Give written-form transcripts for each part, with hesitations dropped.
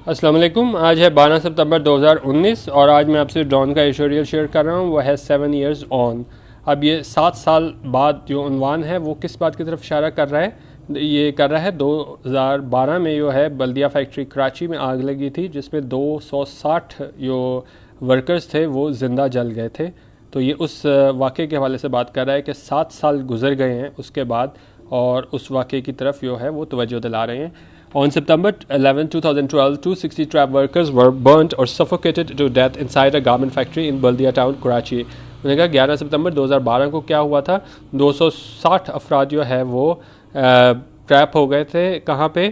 अस्सलाम वालेकुम। आज है 12 सितंबर 2019 और आज मैं आपसे ड्रोन का एडिटोरियल शेयर कर रहा हूँ। वो है 7 years ऑन। अब ये 7 साल बाद जो उन्वान है वो किस बात की तरफ इशारा कर रहा है? ये कर रहा है 2012 में जो है बल्दिया फैक्ट्री कराची में आग लगी थी, जिसमें 260 जो वर्कर्स थे वो ज़िंदा जल गए थे। तो ये उस वाक़े के हवाले से बात कर रहा है कि 7 साल गुजर गए हैं उसके बाद, और उस वाक़े की तरफ जो है वो तवज्जो दिला रहे हैं। On September 11, 2012, 260 trap workers were burnt or suffocated to death inside a garment factory in Baldia town, Karachi। उन्होंने कहा 11 सितंबर 2012 को क्या हुआ था, 260 अफराद जो है वो ट्रैप हो गए थे। कहाँ पे?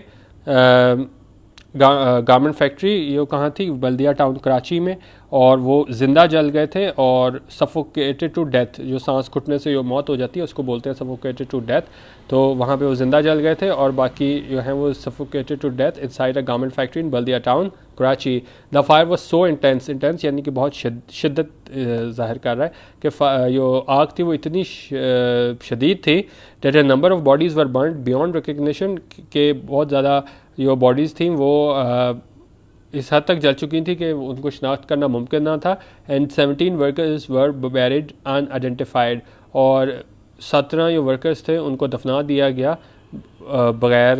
गारमेंट फैक्ट्री ये कहाँ थी? बल्दिया टाउन कराची में। और वो ज़िंदा जल गए थे और सफोकेटेड टू डेथ, जो सांस घुटने से जो मौत हो जाती है उसको बोलते हैं सफोकेटेड टू डेथ। तो वहाँ पे वो ज़िंदा जल गए थे और बाकी जो है वो suffocated to death inside a garment factory in Baldia Town Karachi. The fire was so intense यानी कि बहुत शिद्दत ज़ाहिर कर रहा है कि जो आग थी वो इतनी शदीद थी that a number of bodies were burned beyond recognition, के बहुत ज़्यादा जो बॉडीज़ थी वो इस हद तक जल चुकी थी कि उनको शनाख्त करना मुमकिन ना था। And 17 workers were buried unidentified, और 17 जो वर्कर्स थे उनको दफना दिया गया बग़ैर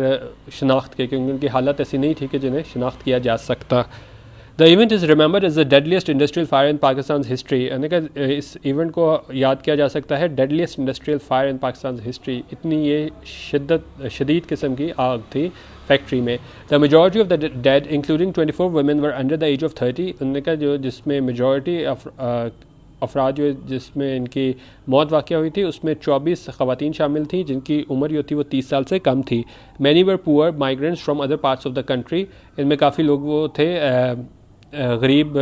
शनाख्त के, क्योंकि उनकी हालत ऐसी नहीं थी कि जिन्हें शनाख्त किया जा सकता। The event is remembered as the deadliest industrial fire in Pakistan history. यानी कि इस इवेंट को याद किया जा सकता है deadliest industrial fire in Pakistan history. इतनी ये शदीद किस्म की आग थी फैक्ट्री में। The majority of the dead including 24 women were under the age of 30। उन्होंने कहा जो जिसमें मेजॉरिटी अफराद जो जिसमें इनकी मौत वाक़या हुई थी उसमें 24 ख़वातीन शामिल थी जिनकी उम्र जो थी वो 30 साल से कम थी। Many were poor migrants from other parts of the country. इनमें काफ़ी लोग वो थे गरीब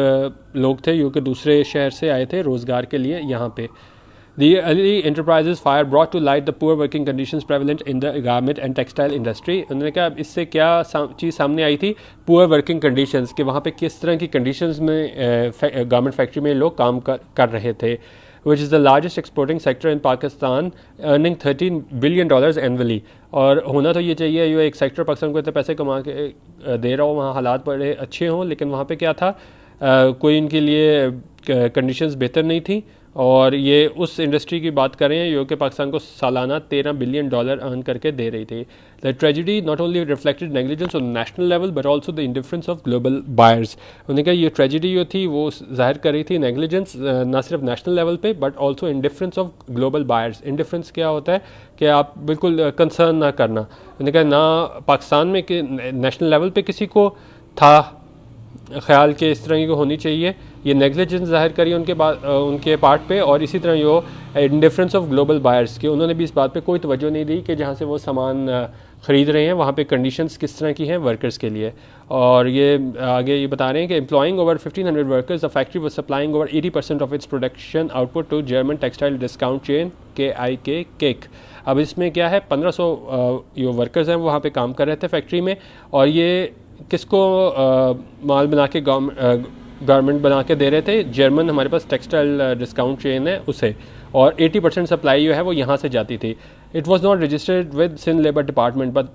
लोग थे जो कि दूसरे शहर से आए थे रोज़गार के लिए यहाँ पे। The early enterprises fire brought to light the poor working conditions prevalent in the garment and textile industry। उन्होंने कहा इससे क्या चीज़ सामने आई थी? पुअर वर्किंग कंडीशंस, कि वहाँ पे किस तरह की कंडीशंस में गारमेंट फैक्ट्री में लोग काम कर रहे थे। Which is the largest exporting sector in Pakistan, earning $13 billion annually। और होना तो ये चाहिए ये एक सेक्टर पाकिस्तान को इतने पैसे कमा के दे रहा हो, वहाँ हालात बड़े अच्छे हों, लेकिन वहाँ पे क्या था, कोई इनके लिए कंडीशंस बेहतर नहीं थी। और ये उस इंडस्ट्री की बात कर रहे हैं जो कि पाकिस्तान को सालाना $13 बिलियन अर्न करके दे रही थी। The tragedy not only reflected negligence on national level but also the indifference of global buyers. उन्होंने कहा ये ट्रेजिडी जो थी वो जाहिर कर रही थी नेग्लिजेंस ना सिर्फ नेशनल लेवल पे but also indifference of global buyers. Indifference क्या होता है कि आप बिल्कुल कंसर्न ना करना। उन्होंने कहा ना पाकिस्तान में कि नेशनल लेवल पे किसी को था ख्याल के इस तरह की होनी चाहिए, ये नेग्लिजेंस जाहिर करी उनके पार्ट पे। और इसी तरह जो इंडिफरेंस ऑफ ग्लोबल बायर्स की, उन्होंने भी इस बात पे कोई तवज्जो नहीं दी कि जहाँ से वो सामान ख़रीद रहे हैं वहाँ पे कंडीशंस किस तरह की हैं वर्कर्स के लिए। और ये आगे ये बता रहे हैं कि employing over 1500 workers, the factory was supplying over 80% of its production output to German textile discount chain KIK KiK. अब इसमें क्या है, 1500 जो वर्कर्स हैं वहाँ पर काम कर रहे थे फैक्ट्री में, और ये किसको माल बना के गारमेंट बना के दे रहे थे? जर्मन हमारे पास टेक्सटाइल डिस्काउंट चेन है उसे, और 80% सप्लाई जो है वो यहाँ से जाती थी। It was not registered with Sindh labour department but,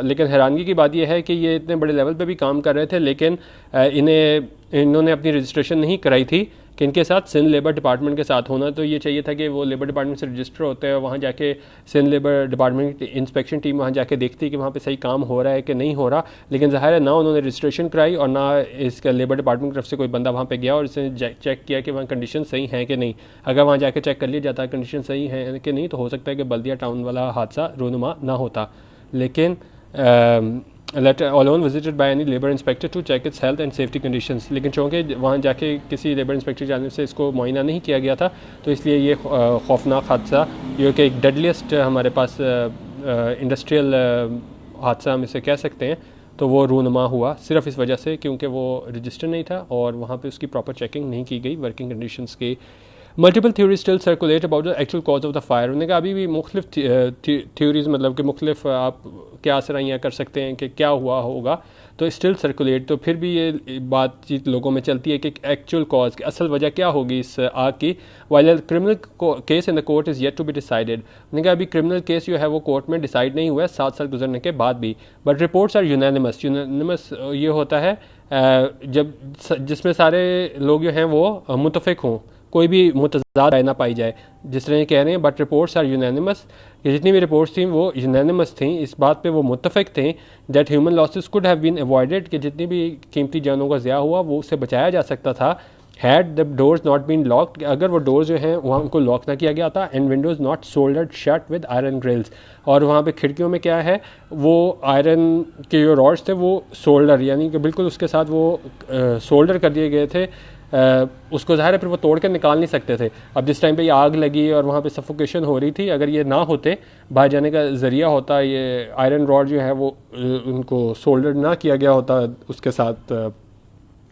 लेकिन हैरानगी की बात यह है कि ये इतने बड़े लेवल पे भी काम कर रहे थे, लेकिन इन्होंने अपनी रजिस्ट्रेशन नहीं कराई थी कि इनके साथ सिंध लेबर डिपार्टमेंट के साथ होना तो ये चाहिए था कि वो लेबर डिपार्टमेंट से रजिस्टर होते हैं, वहाँ जाके सिंध लेबर डिपार्टमेंट की इंस्पेक्शन टीम वहाँ जाके देखती है कि वहाँ पे सही काम हो रहा है कि नहीं हो रहा। लेकिन ज़ाहिर है ना उन्होंने रजिस्ट्रेशन कराई और ना इसका लेबर डिपार्टमेंट की तरफ से कोई बंदा वहाँ पे गया और इसने चेक किया कि वहाँ कंडीशन सही हैं कि नहीं। अगर वहाँ जाके चेक कर लिया जाता कंडीशन सही है कि नहीं तो हो सकता है कि बल्दिया टाउन वाला हादसा रूनुमा ना होता। लेकिन letter alone visited by any labor inspector to check its health and safety conditions। लेकिन चूँकि वहाँ जाके किसी लेबर इंस्पेक्टर जाने से इसको मुआयना नहीं किया गया था तो इसलिए ये खौफनाक हादसा, जो कि एक डेडलीस्ट हमारे पास इंडस्ट्रियल हादसा हम इसे कह सकते हैं, तो वो रूनुमा हुआ सिर्फ इस वजह से क्योंकि वो रजिस्टर नहीं था और वहाँ पे उसकी प्रॉपर चेकिंग नहीं की गई वर्किंग कंडीशंस की। Multiple theory still circulate about the actual cause of the fire. उन्होंने कहा अभी भी मुख्तलिफ थ्योरीज मतलब कि मुख्तलिफ आप क्या सराहियाँ कर सकते हैं कि क्या हुआ होगा, तो स्टिल सर्कुलेट। तो फिर भी ये बातचीत लोगों में चलती है कि एक्चुअल कॉज की असल वजह क्या होगी इस आग की। While criminal case in the court is yet to be decided. उन्होंने कहा अभी क्रिमिनल केस जो है वो कोर्ट में डिसाइड नहीं हुआ है 7 साल गुजरने के बाद भी। But reports are unanimous. Unanimous ये होता है जब जिसमें सारे लोग जो हैं वो मुतफिक हों, कोई भी मुतज़ाद राय ना पाई जाए, जिस तरह ये कह रहे हैं। बट रिपोर्ट्स आर यूनानिमस, ये जितनी भी रिपोर्ट्स थी वो यूनानिमस थी, इस बात पे वो मुत्तफिक थे that human losses could have been avoided, कि जितनी भी कीमती जानों का ज़िया हुआ वो उससे बचाया जा सकता था। Had the doors not been locked, अगर वो डोर्स जो हैं वहाँ उनको लॉक ना किया गया था। And windows not soldered shut with iron grills, और वहाँ पे खिड़कियों में क्या है वो आयरन के जो रॉड्स थे वो सोल्डर यानी कि बिल्कुल उसके साथ वो सोल्डर कर दिए गए थे। उसको ज़ाहिर है फिर वो तोड़ कर निकाल नहीं सकते थे। अब जिस टाइम पे ये आग लगी और वहाँ पे सफोकेशन हो रही थी, अगर ये ना होते बाहर जाने का ज़रिया होता, ये आयरन रॉड जो है वो उनको सोल्डर ना किया गया होता उसके साथ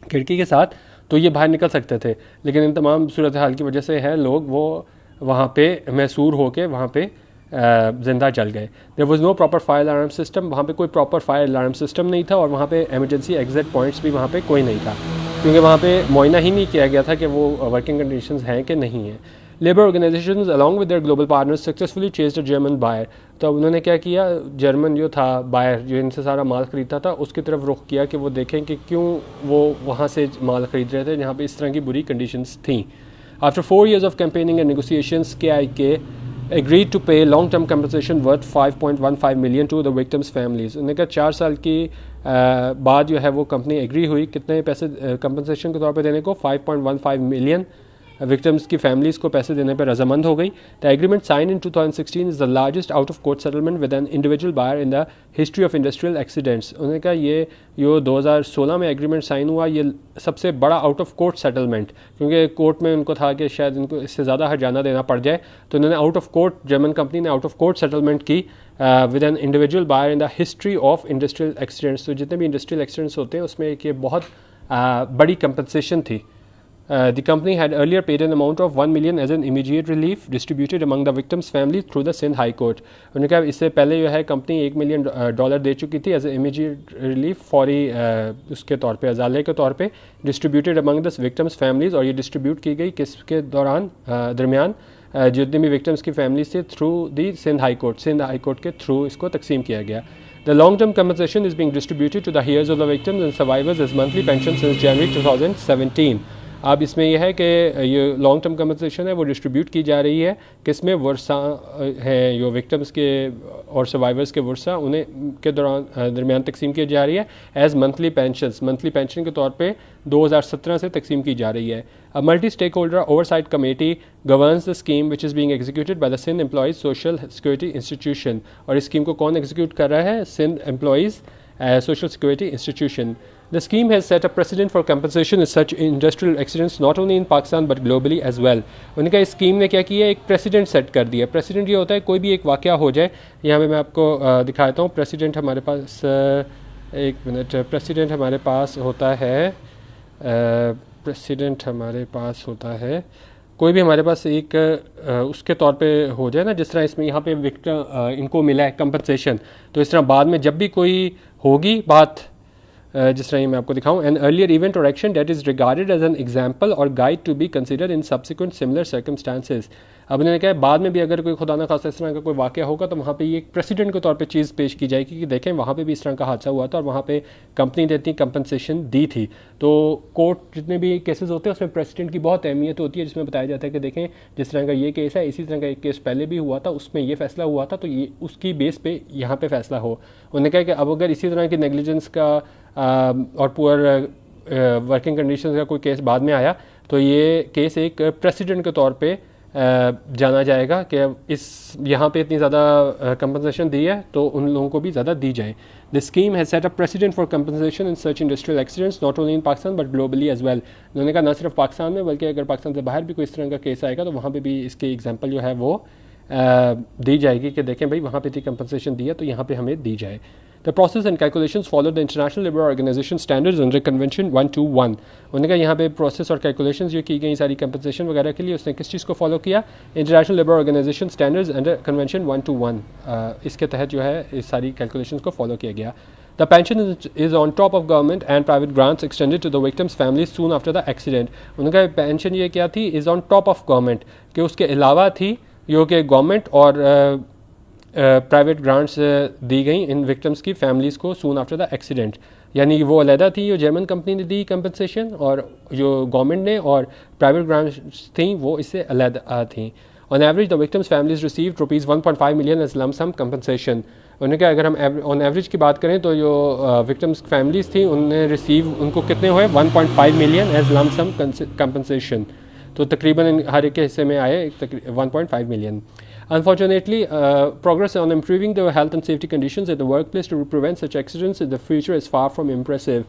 खिड़की के साथ, तो ये बाहर निकल सकते थे। लेकिन इन तमाम सूरत हाल की वजह से है लोग वो वहाँ पे मैसूर होके वहाँ पे ज़िंदा जल गए। There was no proper fire alarm system, वहाँ पे कोई प्रॉपर फायर अलार्म सिस्टम नहीं था, और वहाँ पे एमरजेंसी एग्जिट पॉइंट्स भी वहाँ पे कोई नहीं था, क्योंकि वहाँ पे मुआयना ही नहीं किया गया था कि वो वर्किंग कंडीशंस हैं कि नहीं है। Labour organisations along with their global partners successfully chased a German buyer. तो उन्होंने क्या किया, जर्मन जो था बायर जो इनसे सारा माल ख़रीदता था उसकी तरफ रुख किया कि वो देखें कि क्यों वो वहाँ से माल ख़रीद रहे थे जहाँ पे इस तरह की बुरी कंडीशंस थी। After 4 years of campaigning and negotiations, KIK agreed to pay long-term compensation worth 5.15 million to the victims' families। उन्होंने कहा 4 साल की बाद जो है वो कंपनी एग्री हुई कितने पैसे कंपनसेशन के तौर पे देने को, 5.15 मिलियन विक्टिम्स की फैमिलीज़ को पैसे देने पर रजामंद हो गई। The agreement sign in 2016 is the largest out of court settlement with an individual buyer in the history of industrial accidents. उन्होंने कहा ये जो 2016 में एग्रीमेंट साइन हुआ ये सबसे बड़ा आउट ऑफ कोर्ट सेटलमेंट, क्योंकि कोर्ट में उनको था कि शायद इनको इससे ज़्यादा हर्जाना देना पड़ जाए, तो उन्होंने out of court, German company ने आउट ऑफ कोर्ट सेटलमेंट की with an individual buyer in the history of industrial accidents. तो जितने भी इंडस्ट्रियल एक्सीडेंट्स होते हैं उसमें एक ये बहुत बड़ी कंपनसेशन थी। The company had earlier paid an amount of 1 million as an immediate relief distributed among the victims' families through the Sindh High Court। उन्होंने कहा इससे पहले जो है कंपनी $1 मिलियन दे चुकी थी एज ए इमीडिएट रिलीफ फौरी उसके तौर पे अजाले के तौर पे distributed among the victims families, और ये डिस्ट्रीब्यूट की गई किसके दरमियान जितनी भी विक्टिम्स की फैमिलीज थे through the Sindh High Court, Sindh High Court के थ्रू इसको तकसीम किया गया। The long-term compensation is being distributed to the heirs of the victims and survivors as monthly pension since January 2017। अब इसमें यह है कि ये लॉन्ग टर्म कंपनसेशन है वो डिस्ट्रीब्यूट की जा रही है किसमें, वर्सा हैं जो विक्टिम्स के और सर्वाइवर्स के वर्सा उन्हें के दरमियान तकसीम की जा रही है एज मंथली पेंशन के तौर पे 2017 से तकसीम की जा रही है। A multi stakeholder oversight committee governs the scheme which is being executed by the Sindh employees social security institution. और इस स्कीम को कौन एग्जीक्यूट कर रहा है, Sindh employees social security institution. The scheme has set a precedent for compensation in such industrial accidents not only in Pakistan but globally as well। उनका इस scheme ने क्या किया, एक प्रेसिडेंट सेट कर दिया। प्रेसिडेंट ये होता है कोई भी एक वाक़या हो जाए, यहाँ पे मैं आपको दिखाता हूँ। प्रेसिडेंट हमारे पास एक मिनट, प्रेसिडेंट हमारे पास होता है कोई भी हमारे पास एक उसके तौर पे हो जाए ना, जिस तरह इसमें यहाँ पे विक्टिम इनको मिला है कंपनसेशन, तो इस तरह बाद में जब भी कोई होगी बात जिस तरह मैं आपको दिखाऊं, an earlier event or action that is regarded as an example or guide to be considered in subsequent similar circumstances. अब उन्होंने कहा बाद में भी अगर कोई खुदा न खासा इस तरह का कोई वाक़या होगा तो वहाँ पे ये एक प्रेसिडेंट के तौर पे चीज़ पेश की जाएगी कि देखें वहाँ पे भी इस तरह का हादसा हुआ था और वहाँ पे कंपनी ने इतनी कंपनसेशन दी थी। तो कोर्ट जितने भी केसेस होते हैं उसमें प्रेसिडेंट की बहुत अहमियत होती है, जिसमें बताया जाता है कि देखें जिस तरह का ये केस है, इसी तरह का एक केस पहले भी हुआ था, उसमें ये फैसला हुआ था, तो ये उसकी बेस पे यहाँ पे फैसला हो। उन्होंने कहा कि अब अगर इसी तरह की नेग्लिजेंस का और पुअर वर्किंग कंडीशंस का कोई केस बाद में आया तो ये केस एक प्रेसिडेंट के तौर पे जाना जाएगा कि इस यहाँ पे इतनी ज़्यादा कंपनसेशन दी है तो उन लोगों को भी ज़्यादा दी जाए। The scheme has set a precedent for compensation in such industrial accidents not only in Pakistan but globally as well. उन्होंने कहा न सिर्फ पाकिस्तान में बल्कि अगर पाकिस्तान से बाहर भी कोई इस तरह का केस आएगा तो वहाँ पर भी इसकी एग्जाम्पल जो है वो दी जाएगी कि देखें भाई वहाँ पे इतनी कंपनसेशन दी है तो यहाँ पे हमें दी जाए। The process and calculations follow the international labour organization standards under convention 121। उन्होंने कहा यहाँ पे प्रोसेस और कैलकुलेशंस जो की गई सारी कंपनसेशन वगैरह के लिए उसने किस चीज़ को फॉलो किया, international labour organization standards under convention 121, इसके तहत जो है इस सारी कैलकुलेशंस को फॉलो किया गया। The pension is on top of government and private grants extended to the victims' families soon after the accident। उनका पेंशन ये क्या थी, is on top of government, कि उसके अलावा थी जो कि गवर्नमेंट और प्राइवेट ग्रांट्स दी गई इन विक्टिम्स की फैमिलीज़ को सून आफ्टर द एक्सीडेंट। यानी वो अलहदा थी, जो जर्मन कंपनी ने दी कंपनसेशन, और जो गवर्नमेंट ने और प्राइवेट ग्रांट्स थी वो इससे अलहदा थी। On average the victims families receive ₹1.5 million as lump sum compensation. उन्होंने कहा अगर हम ऑन एवरेज की बात करें तो जो विक्टिम्स फैमिलीज थी उनको कितने हुए 1.5 million as lump sum compensation, तो तकरीबन हर एक के हिस्से में आए 1.5 million. Unfortunately, progress on improving the health and safety conditions at the workplace to prevent such accidents in the future is far from impressive।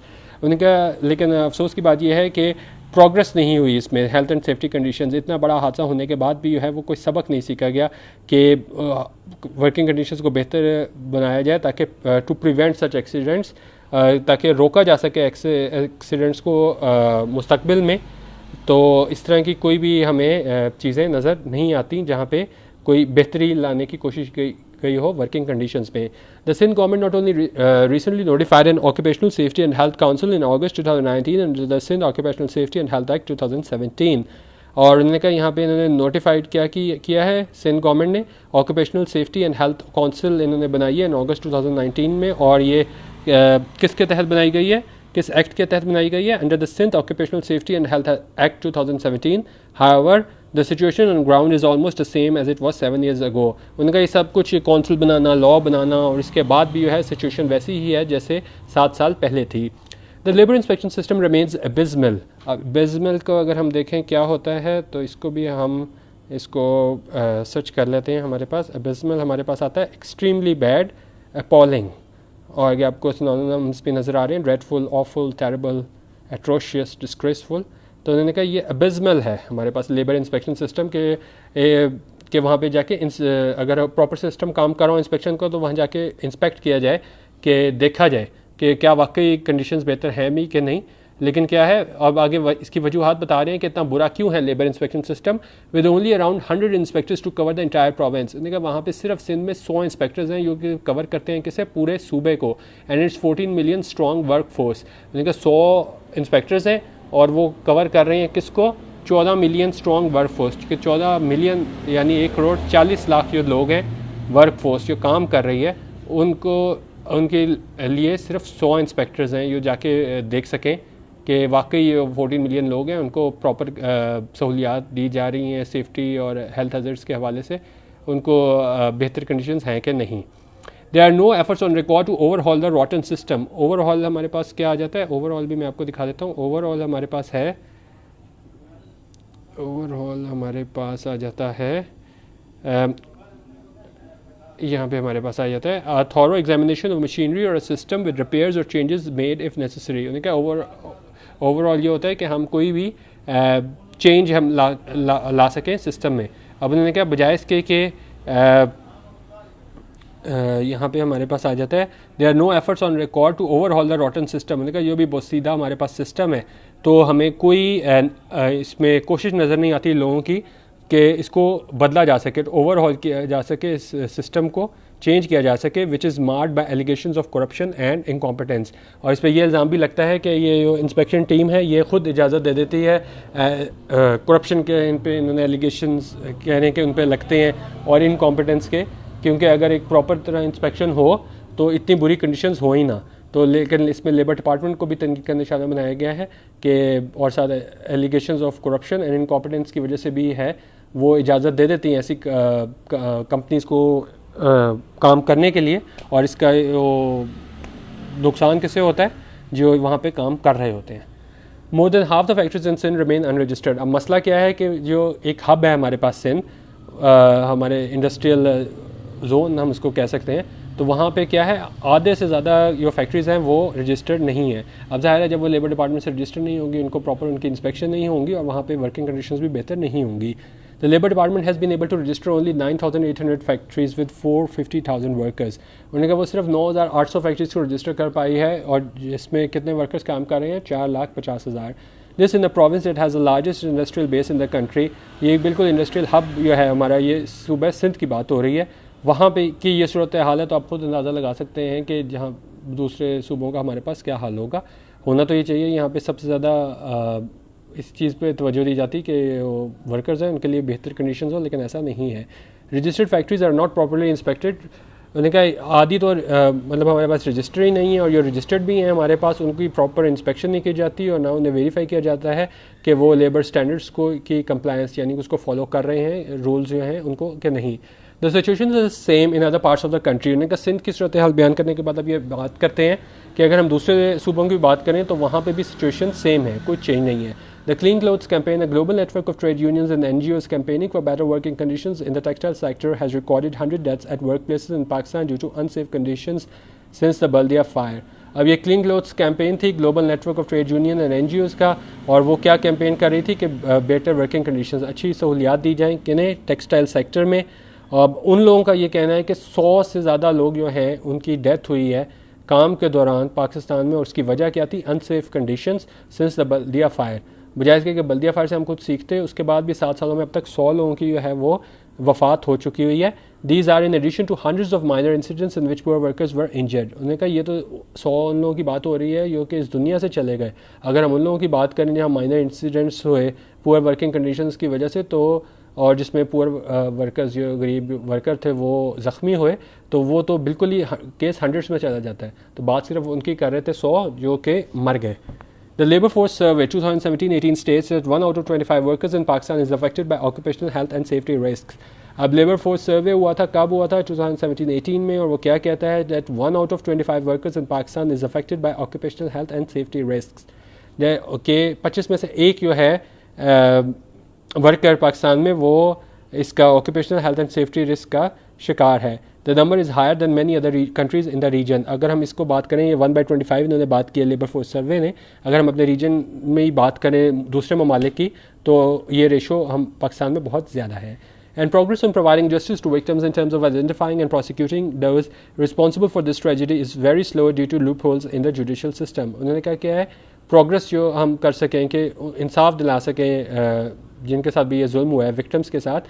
उनका लेकिन अफसोस की बात यह है कि प्रोग्रेस नहीं हुई इसमें, हेल्थ एंड सेफ्टी कंडीशंस इतना बड़ा हादसा होने के बाद भी जो है वो कोई सबक नहीं सीखा गया कि वर्किंग कंडीशंस को बेहतर बनाया जाए ताकि टू प्रिवेंट सच एक्सीडेंट्स, ताकि रोका जा सके एक्सीडेंट्स को मुस्तकबिल में। तो इस तरह की कोई भी हमें चीज़ें नज़र नहीं आती जहाँ पे कोई बेहतरी लाने की कोशिश गई हो वर्किंग कंडीशंस पे। The Sindh government not only recently notified an occupational safety and health council in August 2019 and the Sindh occupational safety and health act 2017। और उन्होंने कहा यहाँ पे इन्होंने नोटिफाइड किया है सिंध गवर्नमेंट ने occupational safety and health council इन्होंने बनाई है इन अगस्त 2019 में। और ये किसके तहत बनाई गई है, किस एक्ट के तहत बनाई गई है, under the Sindh occupational safety and health act 2017। However the situation on ground is almost the same as it was 7 years ago। उनका ये सब कुछ काउंसिल बनाना, लॉ बनाना और इसके बाद भी जो है सिचुएशन वैसी ही है जैसे 7 साल पहले थी। The labour inspection system remains abysmal. Abysmal को अगर हम देखें क्या होता है तो इसको भी हम इसको सर्च कर लेते हैं। हमारे पास एबिज़मल हमारे पास आता है एक्सट्रीमली बैड, अपॉलिंग, और ये आपको सिनोनिम्स भी नज़र आ रहे हैं, dreadful, awful, terrible, atrocious, disgraceful. तो उन्होंने कहा ये अबिज़मल है हमारे पास लेबर इंस्पेक्शन सिस्टम के वहाँ पे जाके अगर प्रॉपर सिस्टम काम कर रहा हो इंस्पेक्शन को तो वहाँ जाके इंस्पेक्ट किया जाए, कि देखा जाए कि क्या वाकई कंडीशंस बेहतर हैं भी कि नहीं। लेकिन क्या है, अब आगे इसकी वजूहत बता रहे हैं कि इतना बुरा क्यों है labour inspection system. With only around 100 inspectors to cover the entire province. उन्होंने कहा वहाँ पे सिर्फ सिंध में 100 इंस्पेक्टर्स हैं जो कि कवर करते हैं किसे, पूरे सूबे को, and it's 14 million strong work force. उन्होंने कहा 100 इंस्पेक्टर्स हैं और वो कवर कर रहे हैं किसको, 14 मिलियन स्ट्रॉन्ग वर्क फोर्स, कि 14 मिलियन यानी 1 करोड़ 40 लाख जो लोग हैं वर्क फोर्स जो काम कर रही है, उनके लिए सिर्फ 100 इंस्पेक्टर्स हैं जो जाके देख सकें कि वाकई ये 14 मिलियन लोग हैं, उनको प्रॉपर सहूलियात दी जा रही हैं सेफ्टी और हेल्थ हज़ार्ड्स के हवाले से, उनको बेहतर कंडीशंस हैं कि नहीं। There are no efforts on record to overhaul the rotten system. Overhaul हमारे पास क्या आ जाता है, ओवरऑल भी मैं आपको दिखा देता हूँ। ओवरऑल हमारे पास है, ओवरऑल हमारे पास आ जाता है, यहाँ पे हमारे पास आ जाता है थॉरो एग्जामिनेशन ऑफ मशीनरी और सिस्टम विद रिपेयर्स और चेंजेस मेड इफ़ नेसेसरी। उन्हें क्या ओवरऑल ये होता है कि हम कोई भी चेंज हम ला सकें सिस्टम में। अब उन्होंने क्या बजाय इसके कि यहाँ पे हमारे पास आ जाता है there are no efforts on record to overhaul the rotten system. उन्होंने कहा ये भी बहुत सीधा हमारे पास सिस्टम है, तो हमें कोई इसमें कोशिश नज़र नहीं आती लोगों की कि इसको बदला जा सके, ओवरहॉल किया जा सके, इस सिस्टम को चेंज किया जा सके, which is marred by allegations of corruption and incompetence. और इस पर यह इल्ज़ाम भी लगता है कि ये जो इंस्पेक्शन टीम है ये ख़ुद इजाज़त दे देती है करप्शन के, इन पे इन्होंने एलिगेशंस कहने के उन पर लगते हैं और इनकॉम्पिटेंस के, क्योंकि अगर एक प्रॉपर तरह इंस्पेक्शन हो तो इतनी बुरी कंडीशंस हो ही ना। तो लेकिन इसमें लेबर डिपार्टमेंट को भी तनकीद का निशाना बनाया गया है कि और साथ allegations of corruption and incompetence की वजह से भी है वो इजाज़त दे देती हैं ऐसी कंपनीज़ को काम करने के लिए, और इसका नुकसान किससे होता है, जो वहाँ पे काम कर रहे होते हैं। More than half the factories in Sindh remain unregistered. अब मसला क्या है कि जो एक हब है हमारे पास सिंध, हमारे इंडस्ट्रियल जोन हम उसको कह सकते हैं, तो वहाँ पे क्या है आधे से ज़्यादा जो फैक्ट्रीज़ हैं वो रजिस्टर्ड नहीं है। अब ज़ाहिर है जब वो लेबर डिपार्टमेंट से रजिस्टर्ड नहीं होंगी, उनको प्रॉपर उनकी इंस्पेक्शन नहीं होंगी और वहाँ पे वर्किंग कंडीशंस भी बेहतर नहीं होंगी। The Labour Department has been able to register only 9,800 factories with 450,000 workers. उन्होंने कहा वो सिर्फ 9,800 फैक्ट्रीज को रजिस्टर कर पाई है और जिसमें कितने वर्कर्स काम कर रहे हैं 4,50,000. This in the province that has the largest industrial base in the country. ये बिल्कुल इंडस्ट्रियल हब जो है हमारा, ये सूबा सिंध की बात हो रही है, वहाँ पे की ये सूरत हाल है. तो आप खुद अंदाज़ा लगा सकते हैं कि जहाँ दूसरे सूबों का हमारे पास क्या हाल होगा. होना तो ये चाहिए यहाँ पे सबसे ज़्यादा इस चीज़ पे तवज्जो दी जाती कि वर्कर्स हैं उनके लिए बेहतर कंडीशंस हो, लेकिन ऐसा नहीं है. Registered factories are not properly inspected. उन्होंने कहा आदि तो मतलब हमारे पास रजिस्टर ही नहीं है, और जो रजिस्टर्ड भी हैं हमारे पास उनकी प्रॉपर इंस्पेक्शन नहीं की जाती और ना उन्हें वेरीफाई किया जाता है कि वो लेबर स्टैंडर्ड्स को की कंप्लायंस यानी उसको फॉलो कर रहे हैं, रूल्स जो हैं उनको कि नहीं. The situation is same in other parts of the country. उन्होंने कहा सिंध की सूरत हाल बयान करने के बाद अब ये बात करते हैं कि अगर हम दूसरे सूबों की बात करें तो वहाँ पर भी सिचुएशन सेम है, कोई चेंज नहीं है. The Clean Clothes Campaign, a global network of trade unions and NGOs campaigning for better working conditions in the textile sector, has recorded 100 deaths at workplaces in Pakistan due to unsafe conditions since the Baldia fire. अब ये Clean Clothes Campaign थी global network of trade union and NGOs का, और वो क्या campaign कर रही थी कि बेटर वर्किंग कंडीशंस, अच्छी सहूलियात दी जाएँ किन्हें, टेक्सटाइल सेक्टर में. अब उन लोगों का ये कहना है कि 100 से ज़्यादा लोग जो हैं उनकी डेथ हुई है काम के दौरान पाकिस्तान में, और उसकी वजह क्या थी, unsafe conditions since the Baldia fire. बजाय इसके कि बल्दिया फायर से हम कुछ सीखते हैं, उसके बाद भी 7 सालों में अब तक 100 लोगों की जो है वो वफात हो चुकी हुई है. These are in addition to hundreds of minor incidents in which poor workers were injured. उन्होंने कहा ये तो 100 उन लोगों की बात हो रही है जो कि इस दुनिया से चले गए. अगर हम उन लोगों की बात करें जहाँ माइनर इंसिडेंट्स हुए पुअर वर्किंग कंडीशंस की वजह से, तो और जिसमें पुअर वर्कर्स जो गरीब वर्कर थे वो ज़ख्मी हुए, तो वो तो बिल्कुल ही केस हंड्रेड्स में चला जाता है. तो बात सिर्फ उनकी कर रहे थे 100 जो कि मर गए. The Labour Force Survey 2017-18 states that 1 out of 25 workers in Pakistan is affected by occupational health and safety risks. अब Labour Force Survey हुआ था, कब हुआ था, 2017-18 में, और वो क्या कहता है that 1 out of 25 workers in Pakistan is affected by occupational health and safety risks. के 25 में से एक जो है वर्कर पाकिस्तान में वो इसका occupational health and safety risk का शिकार है. The number is higher than many other countries in the region. अगर हम इसको बात करें, ये 1/25 इन्होंने बात की है लेबर फोर्स सर्वे ने, अगर हम अपने रीजन में ही बात करें दूसरे ममालिक की, तो ये रेशो हम पाकिस्तान में बहुत ज़्यादा है. And progress in providing justice to victims in terms of identifying and prosecuting those responsible for this tragedy is very slow due to loopholes in the judicial system. उन्होंने कहा क्या है, प्रोग्रेस जो हम कर सकें कि इंसाफ दिला सकें जिनके साथ भी ये जुल्म हुआ है, विक्टिम्स के साथ,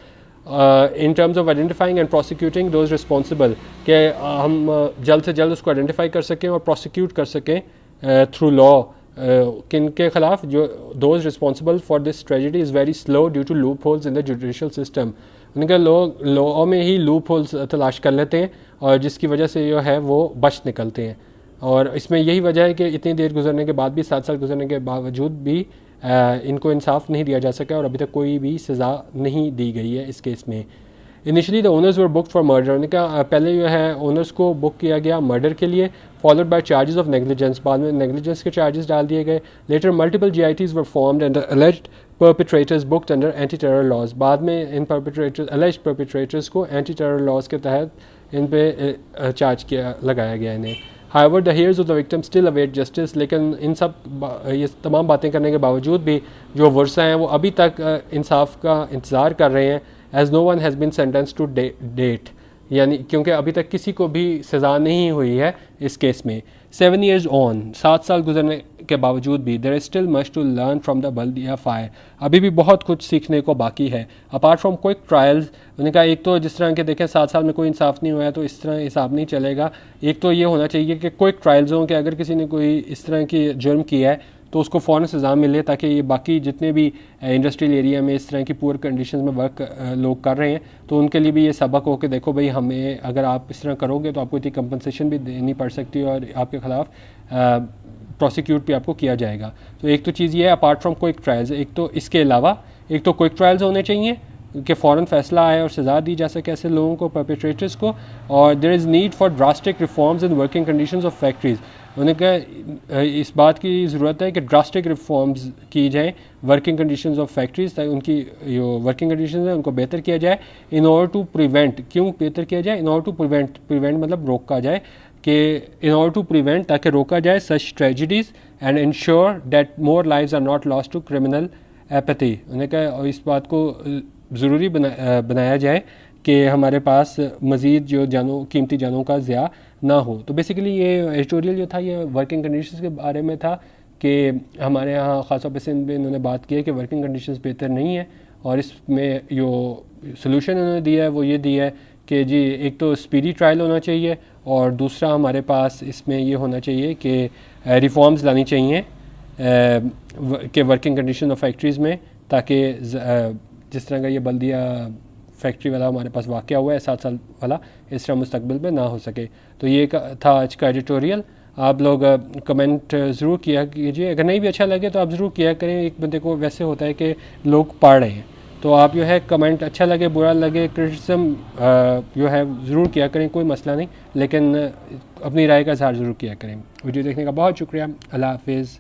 in terms of identifying and prosecuting those responsible, कि हम जल्द से जल्द उसको आइडेंटिफाई कर सकें और प्रोसिक्यूट कर सकें थ्रू लॉ किन के खिलाफ, जो those responsible for this tragedy is very slow due to loophole in the judicial system. उनके लोग लॉ में ही लूप होल्स तलाश कर लेते हैं और जिसकी वजह से जो है वो बच निकलते हैं. और इसमें यही वजह है कि इतनी देर गुजरने के बाद भी, 7 साल गुजरने के बावजूद भी इनको इंसाफ नहीं दिया जा सका और अभी तक कोई भी सज़ा नहीं दी गई है इस केस में. Initially the owners were booked for murder. उनका पहले जो है ओनर्स को बुक किया गया मर्डर के लिए, followed by charges of negligence. बाद में नेग्लिजेंस के चार्जेस डाल दिए गए. Later multiple GITs were formed and alleged perpetrators booked under anti terror laws. बाद में इन परपिट्रेटर्स, एलिज्ड परपिट्रेटर्स को एंटी टेरर लॉज के तहत इन पे चार्ज किया लगाया गया इन्हें. However, the heirs of the victim still await justice. लेकिन इन सब ये तमाम बातें करने के बावजूद भी जो वर्सा हैं वो अभी तक इंसाफ का इंतज़ार कर रहे हैं. As no one has been sentenced to date, यानी क्योंकि अभी तक किसी को भी सज़ा नहीं हुई है इस केस में. 7 years on, 7 साल गुजरने के बावजूद भी there is still much to learn from the Baldia fire. अभी भी बहुत कुछ सीखने को बाकी है. अपार्ट फ्रॉम क्विक ट्रायल्स, उन्होंने कहा एक तो जिस तरह के देखें 7 साल में कोई इंसाफ नहीं हुआ है तो इस तरह हिसाब नहीं चलेगा. एक तो ये होना चाहिए कि क्विक ट्रायल्स हों कि अगर किसी ने कोई इस तरह की जुर्म किया है तो उसको फ़ौरन सज़ा मिले, ताकि ये बाकी जितने भी इंडस्ट्रियल एरिया में इस तरह की पुअर कंडीशंस में वर्क लोग कर रहे हैं तो उनके लिए भी ये सबक हो कि देखो भाई, हमें अगर आप इस तरह करोगे तो आपको इतनी कंपनसेशन भी देनी पड़ सकती है और आपके ख़िलाफ़ प्रोसिक्यूट भी आपको किया जाएगा. तो एक तो चीज़ ये है अपार्ट फ्रॉम क्विक ट्रायल्स. एक तो इसके अलावा एक तो क्विक ट्रायल्स होने चाहिए कि फ़ौरन फैसला आए और सज़ा दी जा सके ऐसे लोगों को, परपेट्रेटर्स को. और there is need for drastic reforms in working conditions of factories. उन्होंने कहा इस बात की ज़रूरत है कि ड्रास्टिक रिफॉर्म्स की जाए वर्किंग कंडीशंस ऑफ फैक्ट्रीज़, ताकि उनकी जो वर्किंग कंडीशंस हैं उनको बेहतर किया जाए. इन ऑर्डर टू प्रिवेंट, क्यों बेहतर किया जाए, इन ऑर्डर टू प्रिवेंट मतलब रोका जाए, कि इन ऑर्डर टू प्रिवेंट, ताकि रोका जाए such tragedies and ensure that more lives are not lost to criminal apathy. उन्होंने कहा इस बात को ज़रूरी बनाया जाए कि हमारे पास मज़ीद जो कीमती जानों का ज़िया ना हो। तो बेसिकली ये एडिटोरियल जो था ये वर्किंग कंडीशंस के बारे में था कि हमारे यहाँ ख़ासतौर पर सिंध में इन्होंने बात की है कि वर्किंग कंडीशंस बेहतर नहीं है, और इसमें जो सोल्यूशन उन्होंने दिया है वो ये दिया है कि जी एक तो स्पीडी ट्रायल होना चाहिए, और दूसरा हमारे पास इसमें ये होना चाहिए कि रिफॉर्म्स लानी चाहिए कि वर्किंग कंडीशन ऑफ फैक्ट्रीज़ में, ताकि जिस तरह का ये बल्दिया फैक्ट्री वाला हमारे पास वाक़या हुआ है 7 साल वाला, इस तरह मुस्तकबिल में ना हो सके। तो ये था आज का एडिटोरियल। आप लोग कमेंट ज़रूर किया कीजिए, अगर नहीं भी अच्छा लगे तो आप ज़रूर किया करें। एक बंदे को वैसे होता है कि लोग पढ़ रहे हैं, तो आप जो है कमेंट अच्छा लगे बुरा लगे क्रिटिसिज्म जो है ज़रूर किया करें, कोई मसला नहीं, लेकिन अपनी राय का इज़हार ज़रूर किया करें। वीडियो देखने का बहुत शुक्रिया। अल्लाह हाफिज़।